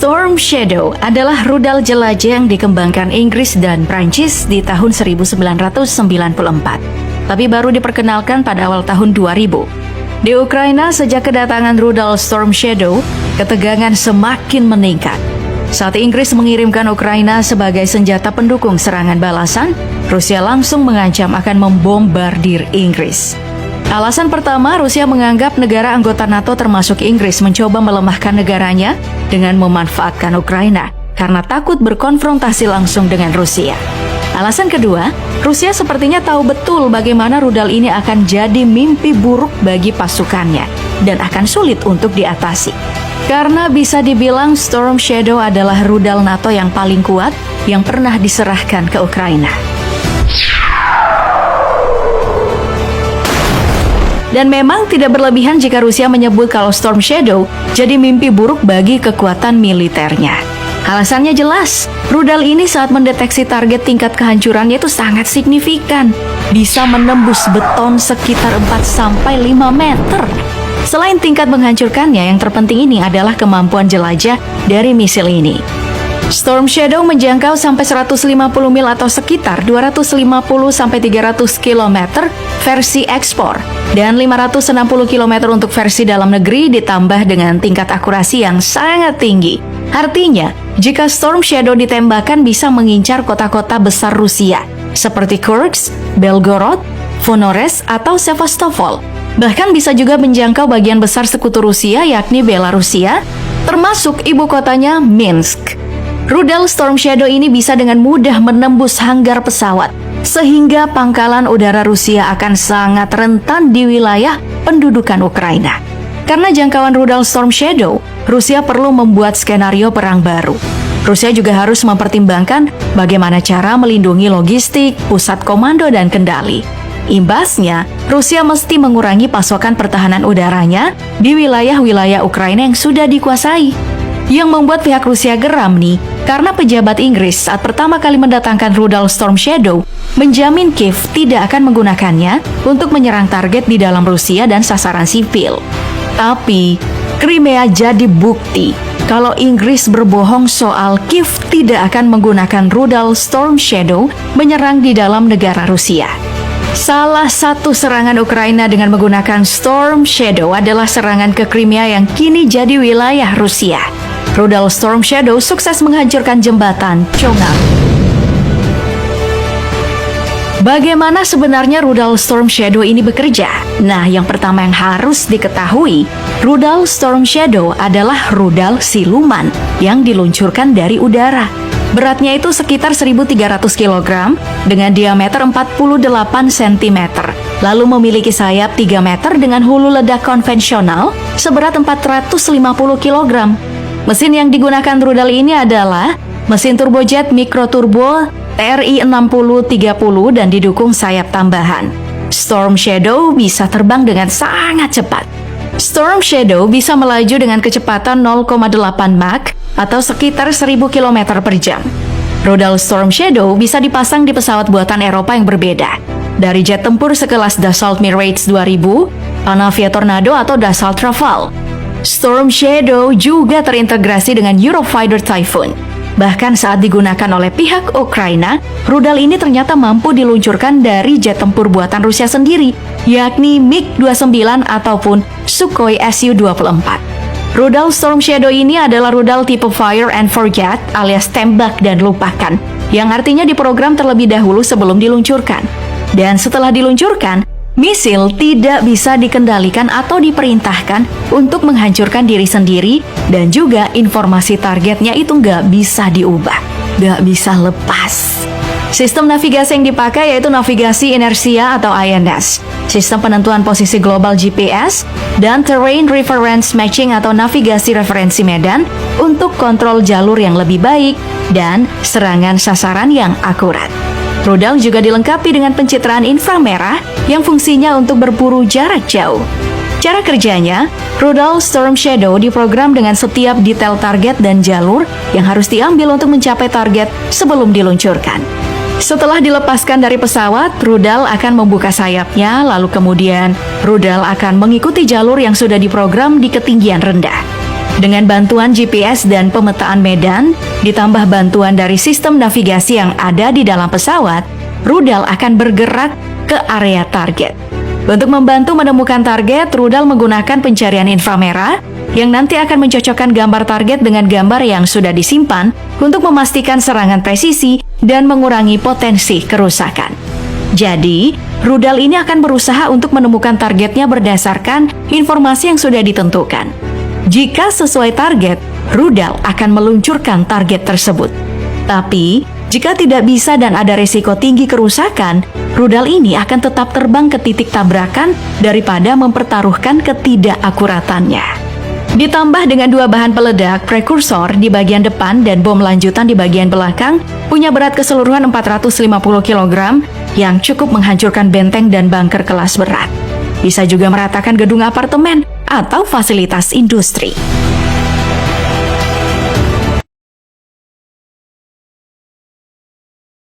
Storm Shadow adalah rudal jelajah yang dikembangkan Inggris dan Prancis di tahun 1994, tapi baru diperkenalkan pada awal tahun 2000. Di Ukraina, sejak kedatangan rudal Storm Shadow, ketegangan semakin meningkat. Saat Inggris mengirimkan Ukraina sebagai senjata pendukung serangan balasan, Rusia langsung mengancam akan membombardir Inggris. Alasan pertama, Rusia menganggap negara anggota NATO termasuk Inggris mencoba melemahkan negaranya dengan memanfaatkan Ukraina karena takut berkonfrontasi langsung dengan Rusia. Alasan kedua, Rusia sepertinya tahu betul bagaimana rudal ini akan jadi mimpi buruk bagi pasukannya dan akan sulit untuk diatasi. Karena bisa dibilang Storm Shadow adalah rudal NATO yang paling kuat yang pernah diserahkan ke Ukraina. Dan memang tidak berlebihan jika Rusia menyebut kalau Storm Shadow jadi mimpi buruk bagi kekuatan militernya. Alasannya jelas, rudal ini saat mendeteksi target tingkat kehancurannya itu sangat signifikan. Bisa menembus beton sekitar 4-5 meter. Selain tingkat menghancurkannya, yang terpenting ini adalah kemampuan jelajah dari misil ini. Storm Shadow menjangkau sampai 150 mil atau sekitar 250-300 km versi ekspor dan 560 km untuk versi dalam negeri ditambah dengan tingkat akurasi yang sangat tinggi. Artinya, jika Storm Shadow ditembakkan bisa mengincar kota-kota besar Rusia seperti Kursk, Belgorod, Voronezh atau Sevastopol. Bahkan bisa juga menjangkau bagian besar sekutu Rusia yakni Belarusia, termasuk ibu kotanya Minsk. Rudal Storm Shadow ini bisa dengan mudah menembus hanggar pesawat, sehingga pangkalan udara Rusia akan sangat rentan di wilayah pendudukan Ukraina. Karena jangkauan rudal Storm Shadow, Rusia perlu membuat skenario perang baru. Rusia juga harus mempertimbangkan bagaimana cara melindungi logistik, pusat komando, dan kendali. Imbasnya, Rusia mesti mengurangi pasokan pertahanan udaranya di wilayah-wilayah Ukraina yang sudah dikuasai. Yang membuat pihak Rusia geram nih, karena pejabat Inggris saat pertama kali mendatangkan rudal Storm Shadow menjamin Kiev tidak akan menggunakannya untuk menyerang target di dalam Rusia dan sasaran sipil. Tapi, Crimea jadi bukti kalau Inggris berbohong soal Kiev tidak akan menggunakan rudal Storm Shadow menyerang di dalam negara Rusia. Salah satu serangan Ukraina dengan menggunakan Storm Shadow adalah serangan ke Crimea yang kini jadi wilayah Rusia. Rudal Storm Shadow sukses menghancurkan jembatan Chonga. Bagaimana sebenarnya rudal Storm Shadow ini bekerja? Nah, yang pertama yang harus diketahui, rudal Storm Shadow adalah rudal siluman yang diluncurkan dari udara. Beratnya itu sekitar 1.300 kg dengan diameter 48 cm, lalu memiliki sayap 3 meter dengan hulu ledak konvensional seberat 450 kg. Mesin yang digunakan rudal ini adalah mesin turbojet mikroturbo TRI 6030 dan didukung sayap tambahan. Storm Shadow bisa terbang dengan sangat cepat. Storm Shadow bisa melaju dengan kecepatan 0,8 Mach atau sekitar 1.000 km per jam. Rudal Storm Shadow bisa dipasang di pesawat buatan Eropa yang berbeda, dari jet tempur sekelas Dassault Mirage 2000, Panavia Tornado atau Dassault Rafale. Storm Shadow juga terintegrasi dengan Eurofighter Typhoon. Bahkan saat digunakan oleh pihak Ukraina, rudal ini ternyata mampu diluncurkan dari jet tempur buatan Rusia sendiri, yakni MiG-29 ataupun Sukhoi Su-24. Rudal Storm Shadow ini adalah rudal tipe Fire and Forget alias tembak dan lupakan, yang artinya diprogram terlebih dahulu sebelum diluncurkan. Dan setelah diluncurkan, misil tidak bisa dikendalikan atau diperintahkan untuk menghancurkan diri sendiri, dan juga informasi targetnya itu nggak bisa diubah, nggak bisa lepas. Sistem navigasi yang dipakai yaitu navigasi inersia atau INS, sistem penentuan posisi global GPS, dan terrain reference matching atau navigasi referensi medan untuk kontrol jalur yang lebih baik dan serangan sasaran yang akurat. Rudal juga dilengkapi dengan pencitraan inframerah yang fungsinya untuk berburu jarak jauh. Cara kerjanya, rudal Storm Shadow diprogram dengan setiap detail target dan jalur yang harus diambil untuk mencapai target sebelum diluncurkan. Setelah dilepaskan dari pesawat, rudal akan membuka sayapnya, lalu kemudian rudal akan mengikuti jalur yang sudah diprogram di ketinggian rendah. Dengan bantuan GPS dan pemetaan medan, ditambah bantuan dari sistem navigasi yang ada di dalam pesawat, rudal akan bergerak ke area target. Untuk membantu menemukan target, rudal menggunakan pencarian inframerah yang nanti akan mencocokkan gambar target dengan gambar yang sudah disimpan untuk memastikan serangan presisi dan mengurangi potensi kerusakan. Jadi, rudal ini akan berusaha untuk menemukan targetnya berdasarkan informasi yang sudah ditentukan. Jika sesuai target, rudal akan meluncurkan target tersebut. Tapi, jika tidak bisa dan ada risiko tinggi kerusakan, rudal ini akan tetap terbang ke titik tabrakan daripada mempertaruhkan ketidakakuratannya. Ditambah dengan dua bahan peledak prekursor di bagian depan dan bom lanjutan di bagian belakang, punya berat keseluruhan 450 kg yang cukup menghancurkan benteng dan bunker kelas berat. Bisa juga meratakan gedung apartemen atau fasilitas industri.